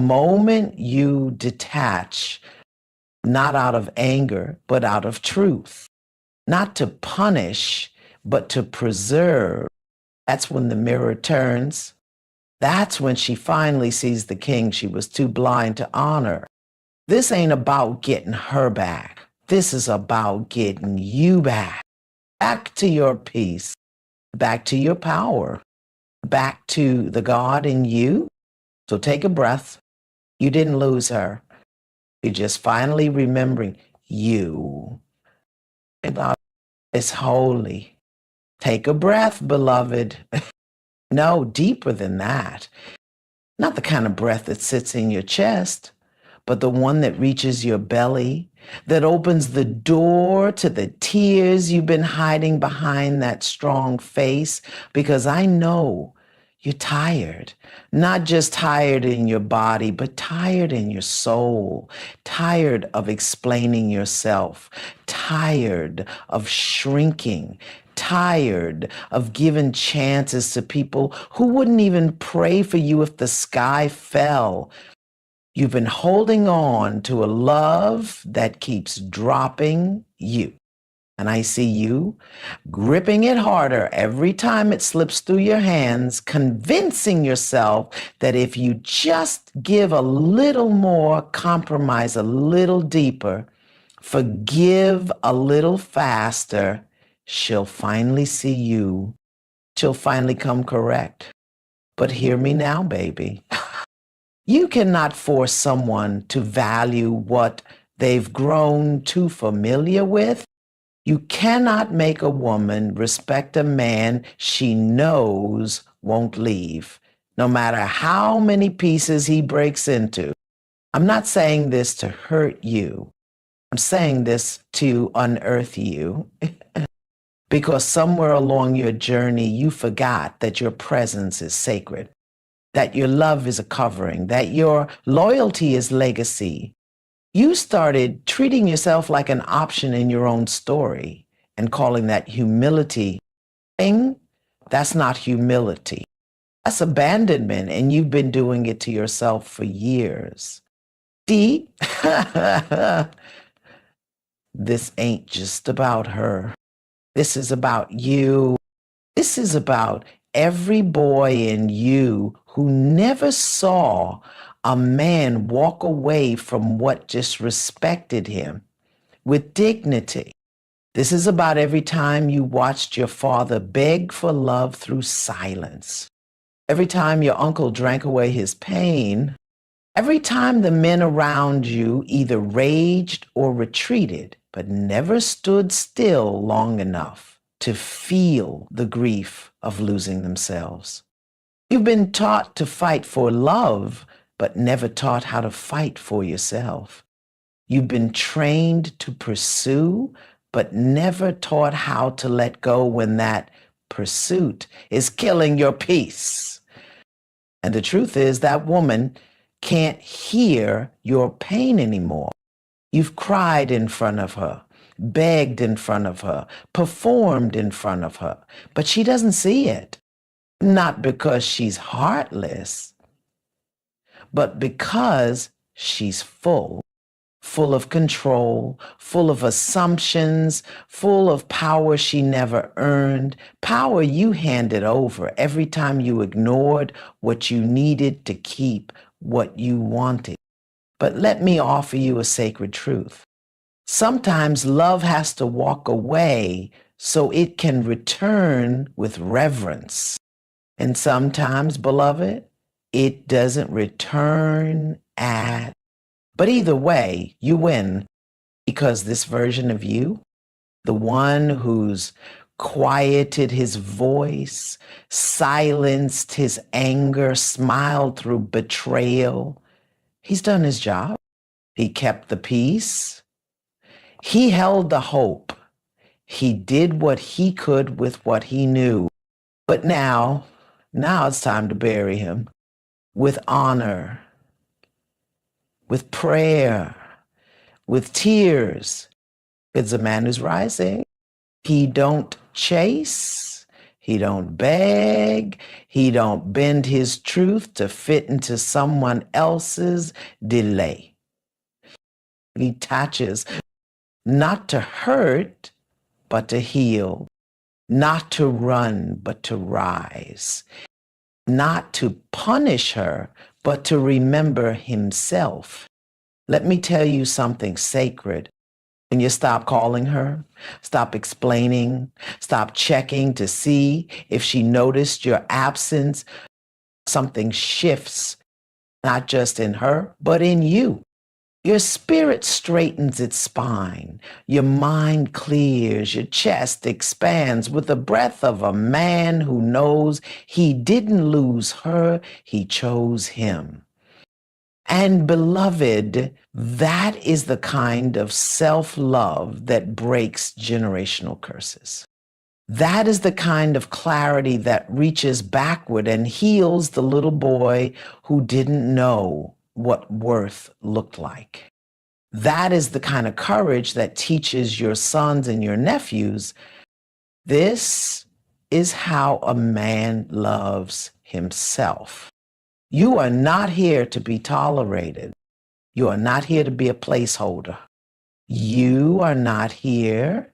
moment you detach, not out of anger, but out of truth, not to punish, but to preserve, that's when the mirror turns. That's when she finally sees the king she was too blind to honor. This ain't about getting her back. This is about getting you back. Back to your peace, back to your power, back to the God in you. So take a breath. You didn't lose her. You're just finally remembering you. It's holy. Take a breath, beloved. No, deeper than that. Not the kind of breath that sits in your chest, but the one that reaches your belly, that opens the door to the tears you've been hiding behind that strong face. Because I know you're tired, not just tired in your body, but tired in your soul, tired of explaining yourself, tired of shrinking, tired of giving chances to people who wouldn't even pray for you if the sky fell. You've been holding on to a love that keeps dropping you. And I see you gripping it harder every time it slips through your hands, convincing yourself that if you just give a little more, compromise a little deeper, forgive a little faster, she'll finally see you. She'll finally come correct. But hear me now, baby. You cannot force someone to value what they've grown too familiar with. You cannot make a woman respect a man she knows won't leave, no matter how many pieces he breaks into. I'm not saying this to hurt you. I'm saying this to unearth you. Because somewhere along your journey, you forgot that your presence is sacred, that your love is a covering, that your loyalty is legacy. You started treating yourself like an option in your own story and calling that humility. That's not humility. That's abandonment, and you've been doing it to yourself for years. See, this ain't just about her. This is about you. This is about every boy in you who never saw a man walk away from what disrespected him with dignity. This is about every time you watched your father beg for love through silence. Every time your uncle drank away his pain. Every time the men around you either raged or retreated, but never stood still long enough to feel the grief of losing themselves. You've been taught to fight for love, but never taught how to fight for yourself. You've been trained to pursue, but never taught how to let go when that pursuit is killing your peace. And the truth is that woman can't hear your pain anymore. You've cried in front of her, begged in front of her, performed in front of her, but she doesn't see it. Not because she's heartless, but because she's full of control, full of assumptions, full of power she never earned, power you handed over every time you ignored what you needed to keep what you wanted. But let me offer you a sacred truth. Sometimes love has to walk away so it can return with reverence. And sometimes, beloved, it doesn't return at. But either way, you win, because this version of you, the one who's quieted his voice, silenced his anger, smiled through betrayal, he's done his job. He kept the peace. He held the hope. He did what he could with what he knew. But now it's time to bury him with honor, with prayer, with tears. It's a man who's rising. He don't chase. He don't beg. He don't bend his truth to fit into someone else's delay. He attaches not to hurt, but to heal, not to run, but to rise, not to punish her, but to remember himself. Let me tell you something sacred. When you stop calling her, stop explaining, stop checking to see if she noticed your absence, something shifts, not just in her, but in you. Your spirit straightens its spine. Your mind clears. Your chest expands with the breath of a man who knows he didn't lose her, he chose him. And beloved, that is the kind of self-love that breaks generational curses. That is the kind of clarity that reaches backward and heals the little boy who didn't know what worth looked like. That is the kind of courage that teaches your sons and your nephews, this is how a man loves himself. You are not here to be tolerated. You are not here to be a placeholder. You are not here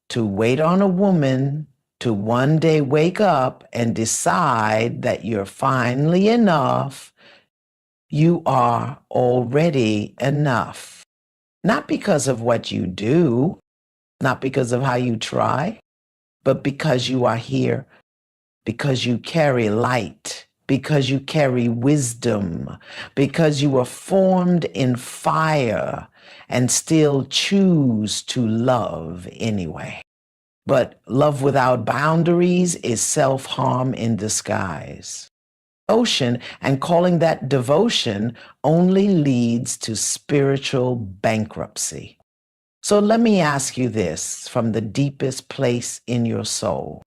to wait on a woman to one day wake up and decide that you're finally enough. You are already enough. Not because of what you do, not because of how you try, but because you are here, because you carry light, because you carry wisdom, because you were formed in fire and still choose to love anyway. But love without boundaries is self-harm in disguise. Ocean and calling that devotion only leads to spiritual bankruptcy. So let me ask you this from the deepest place in your soul.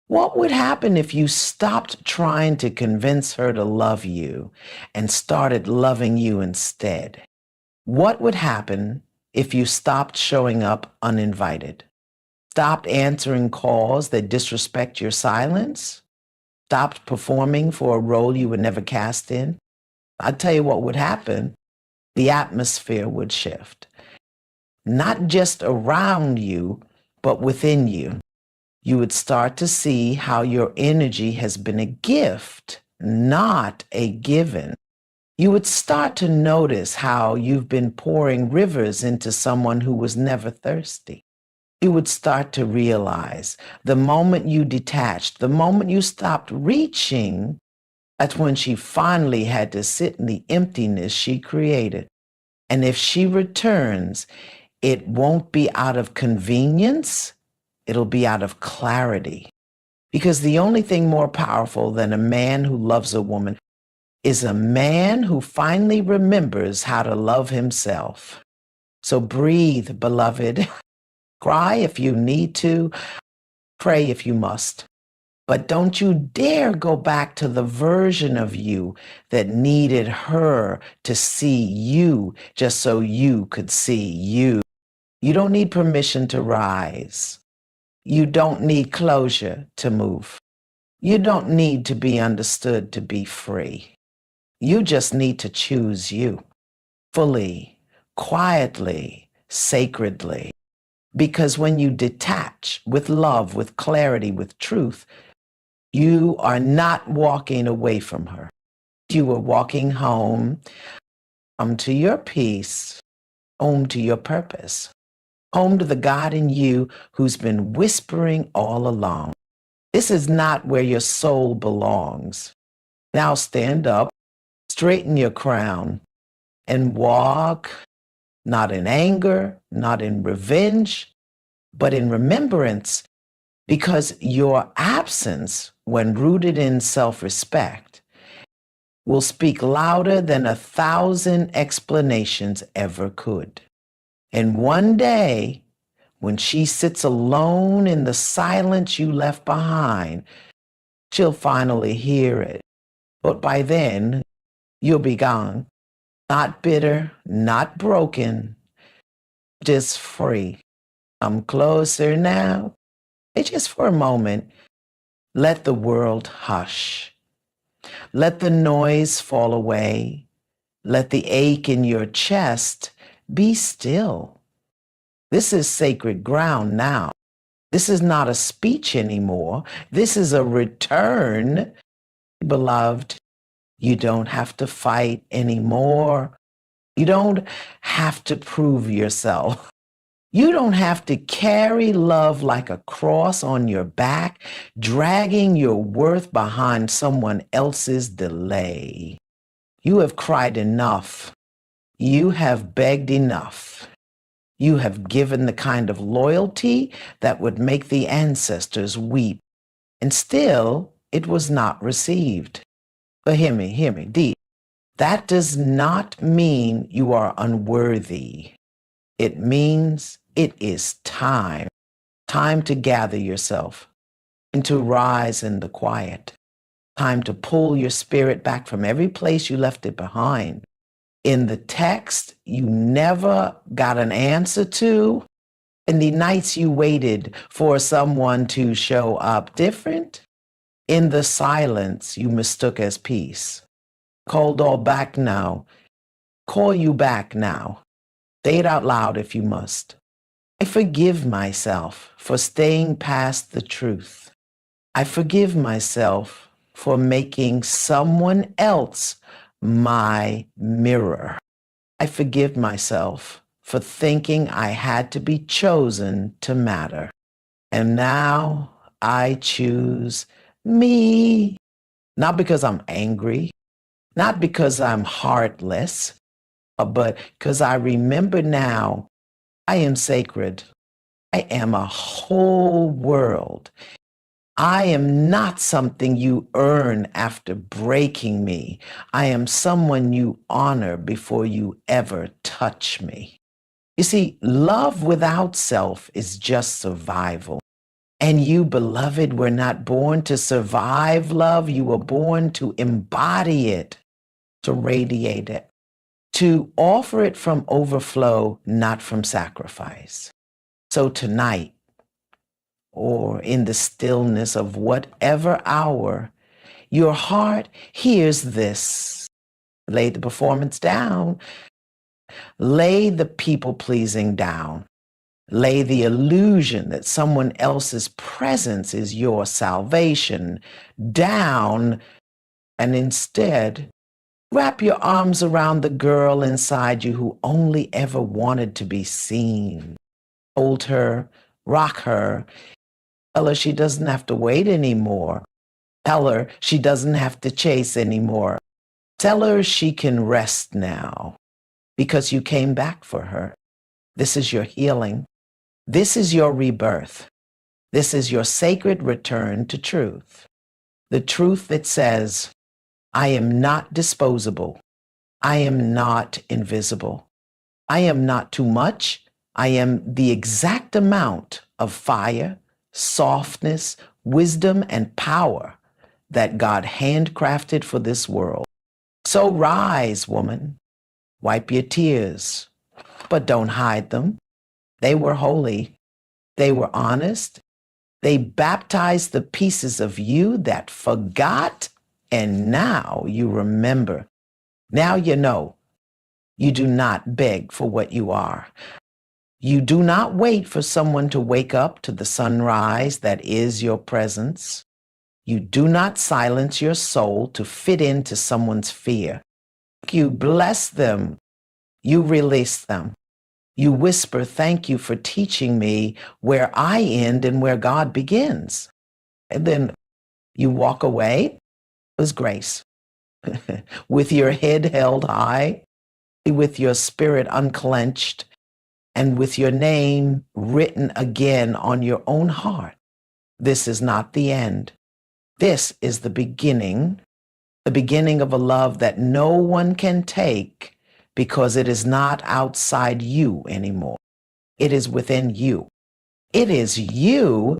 What would happen if you stopped trying to convince her to love you and started loving you instead? What would happen if you stopped showing up uninvited? Stopped answering calls that disrespect your silence? Stopped performing for a role you were never cast in? I'll tell you what would happen. The atmosphere would shift. Not just around you, but within you. You would start to see how your energy has been a gift, not a given. You would start to notice how you've been pouring rivers into someone who was never thirsty. You would start to realize the moment you detached, the moment you stopped reaching, that's when she finally had to sit in the emptiness she created. And if she returns, it won't be out of convenience, it'll be out of clarity. Because the only thing more powerful than a man who loves a woman is a man who finally remembers how to love himself. So breathe, beloved. Cry if you need to. Pray if you must. But don't you dare go back to the version of you that needed her to see you just so you could see you. You don't need permission to rise. You don't need closure to move. You don't need to be understood to be free. You just need to choose you fully, quietly, sacredly. Because when you detach with love, with clarity, with truth, you are not walking away from her. You are walking home, to your peace, home to your purpose, home to the God in you who's been whispering all along. This is not where your soul belongs. Now stand up, straighten your crown, and walk, not in anger, not in revenge, but in remembrance, because your absence, when rooted in self-respect, will speak louder than 1,000 explanations ever could. And one day, when she sits alone in the silence you left behind, she'll finally hear it. But by then, you'll be gone. Not bitter, not broken, just free. I'm closer now. It's just for a moment. Let the world hush. Let the noise fall away. Let the ache in your chest be still. This is sacred ground now. This is not a speech anymore. This is a return. Beloved, you don't have to fight anymore. You don't have to prove yourself. You don't have to carry love like a cross on your back, dragging your worth behind someone else's delay. You have cried enough. You have begged enough. You have given the kind of loyalty that would make the ancestors weep, and still it was not received. But hear me, D. That does not mean you are unworthy. It means it is time. Time to gather yourself and to rise in the quiet. Time to pull your spirit back from every place you left it behind. In the text you never got an answer to, in the nights you waited for someone to show up different, in the silence you mistook as peace. Called all back now. Call you back now. Say it out loud if you must. I forgive myself for staying past the truth. I forgive myself for making someone else my mirror. I forgive myself for thinking I had to be chosen to matter. And now I choose me. Not because I'm angry, not because I'm heartless, but because I remember now I am sacred. I am a whole world. I am not something you earn after breaking me. I am someone you honor before you ever touch me. You see, love without self is just survival. And you, beloved, were not born to survive love. You were born to embody it, to radiate it, to offer it from overflow, not from sacrifice. So tonight, or in the stillness of whatever hour, your heart hears this. Lay the performance down. Lay the people-pleasing down. Lay the illusion that someone else's presence is your salvation down, and instead wrap your arms around the girl inside you who only ever wanted to be seen. Hold her, rock her, tell her she doesn't have to wait anymore. Tell her she doesn't have to chase anymore. Tell her she can rest now because you came back for her. This is your healing. This is your rebirth. This is your sacred return to truth. The truth that says, I am not disposable. I am not invisible. I am not too much. I am the exact amount of fire, softness, wisdom, and power that God handcrafted for this world. So rise, woman. Wipe your tears, but don't hide them. They were holy. They were honest. They baptized the pieces of you that forgot, and now you remember. Now you know. You do not beg for what you are. You do not wait for someone to wake up to the sunrise that is your presence. You do not silence your soul to fit into someone's fear. You bless them. You release them. You whisper, thank you for teaching me where I end and where God begins. And then you walk away with grace, with your head held high, with your spirit unclenched, and with your name written again on your own heart. This is not the end. This is the beginning of a love that no one can take because it is not outside you anymore. It is within you. It is you.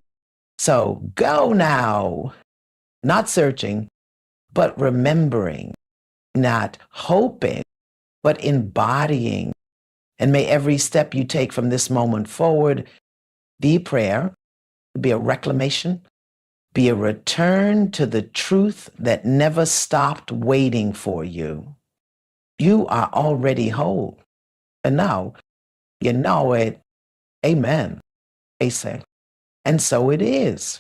So go now, not searching, but remembering, not hoping, but embodying. And may every step you take from this moment forward be prayer, be a reclamation, be a return to the truth that never stopped waiting for you. You are already whole. And now you know it. Amen. They say. And so it is.